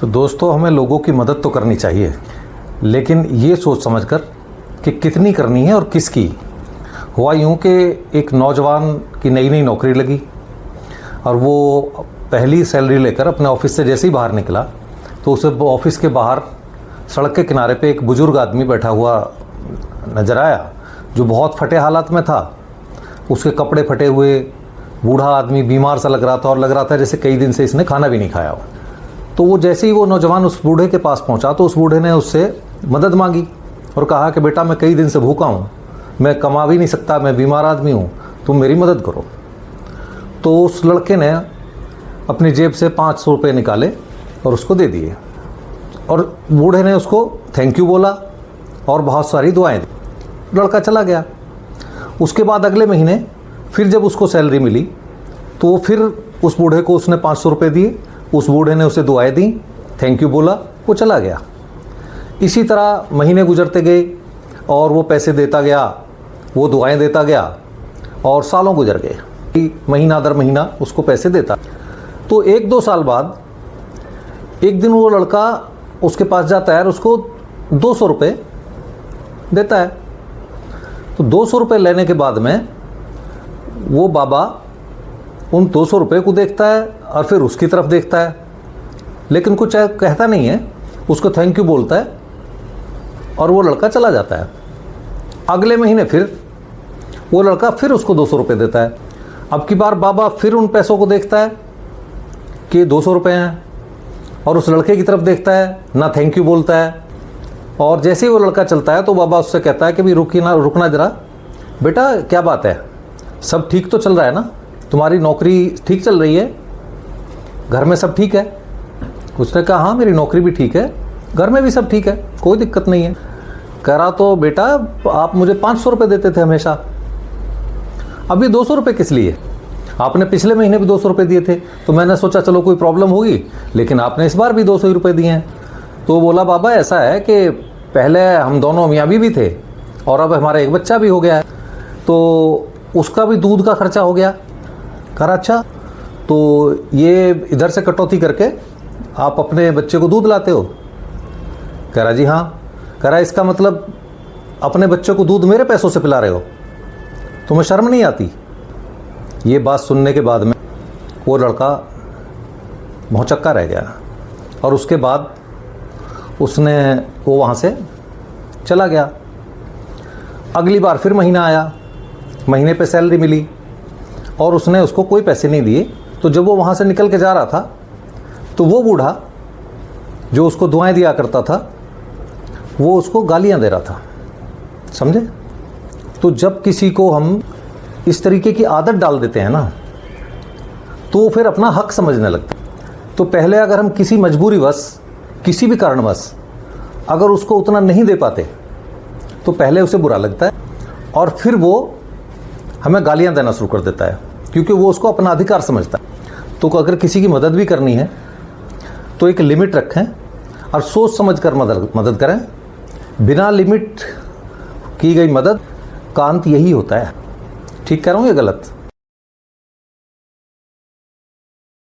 तो दोस्तों, हमें लोगों की मदद तो करनी चाहिए, लेकिन ये सोच समझकर कि कितनी करनी है और किसकी। हुआ यूँ कि एक नौजवान की नई नई नौकरी लगी और वो पहली सैलरी लेकर अपने ऑफिस से जैसे ही बाहर निकला तो उसे ऑफिस के बाहर सड़क के किनारे पे एक बुजुर्ग आदमी बैठा हुआ नज़र आया, जो बहुत फटे हालात में था। उसके कपड़े फटे हुए, बूढ़ा आदमी बीमार सा लग रहा था और लग रहा था जैसे कई दिन से इसने खाना भी नहीं खाया हो। तो वो जैसे ही वो नौजवान उस बूढ़े के पास पहुंचा तो उस बूढ़े ने उससे मदद मांगी और कहा कि बेटा, मैं कई दिन से भूखा हूँ, मैं कमा भी नहीं सकता, मैं बीमार आदमी हूँ, तुम मेरी मदद करो। तो उस लड़के ने अपनी जेब से 500 रुपये निकाले और उसको दे दिए और बूढ़े ने उसको थैंक यू बोला और बहुत सारी दुआएं दी। लड़का चला गया। उसके बाद अगले महीने फिर जब उसको सैलरी मिली तो वो फिर उस बूढ़े को उसने 500 रुपये दिए, उस बूढ़े ने उसे दुआएं दी, थैंक यू बोला, वो चला गया। इसी तरह महीने गुजरते गए और वो पैसे देता गया, वो दुआएं देता गया और सालों गुजर गए, महीना दर महीना उसको पैसे देता। तो 1-2 साल बाद एक दिन वो लड़का उसके पास जाता है और उसको 200 रुपये देता है। तो 200 रुपये लेने के बाद में वो बाबा उन 200 रुपये को देखता है और फिर उसकी तरफ देखता है, लेकिन कुछ कहता नहीं है, उसको थैंक यू बोलता है और वो लड़का चला जाता है। अगले महीने फिर वो लड़का फिर उसको 200 रुपये देता है। अब की बार बाबा फिर उन पैसों को देखता है कि 200 रुपये हैं और उस लड़के की तरफ देखता है, ना थैंक यू बोलता है। और जैसे ही वो लड़का चलता है तो बाबा उससे कहता है कि भी रुकना ज़रा, बेटा क्या बात है, सब ठीक तो चल रहा है ना, तुम्हारी नौकरी ठीक चल रही है, घर में सब ठीक है? उसने कहा हाँ, मेरी नौकरी भी ठीक है, घर में भी सब ठीक है, कोई दिक्कत नहीं है। कह रहा तो बेटा, आप मुझे 500 रुपये देते थे हमेशा, अभी 200 रुपये किस लिए? आपने पिछले महीने भी 200 रुपये दिए थे, तो मैंने सोचा चलो कोई प्रॉब्लम होगी, लेकिन आपने इस बार भी 200 ही रुपये दिए हैं। तो बोला बाबा ऐसा है कि पहले हम दोनों मियाँ बीवी थे और अब हमारा एक बच्चा भी हो गया है, तो उसका भी दूध का खर्चा हो गया। कह रहा अच्छा, तो ये इधर से कटौती करके आप अपने बच्चे को दूध लाते हो? कह रहा जी हाँ। कह रहा इसका मतलब अपने बच्चे को दूध मेरे पैसों से पिला रहे हो, तुम्हें शर्म नहीं आती? ये बात सुनने के बाद में वो लड़का भौंचक्का रह गया और उसके बाद वो वहाँ से चला गया। अगली बार फिर महीना आया, महीने पे सैलरी मिली और उसने उसको कोई पैसे नहीं दिए। तो जब वो वहाँ से निकल के जा रहा था तो वो बूढ़ा जो उसको दुआएं दिया करता था वो उसको गालियाँ दे रहा था, समझे? तो जब किसी को हम इस तरीके की आदत डाल देते हैं ना, तो वो फिर अपना हक समझने लगता है। तो पहले अगर हम किसी मजबूरीवश, किसी भी कारणवश अगर उसको उतना नहीं दे पाते तो पहले उसे बुरा लगता है और फिर वो हमें गालियां देना शुरू कर देता है, क्योंकि वो उसको अपना अधिकार समझता है। तो अगर किसी की मदद भी करनी है तो एक लिमिट रखें और सोच समझ कर मदद करें। बिना लिमिट की गई मदद का अंत यही होता है। ठीक कह रहा हूँ या गलत?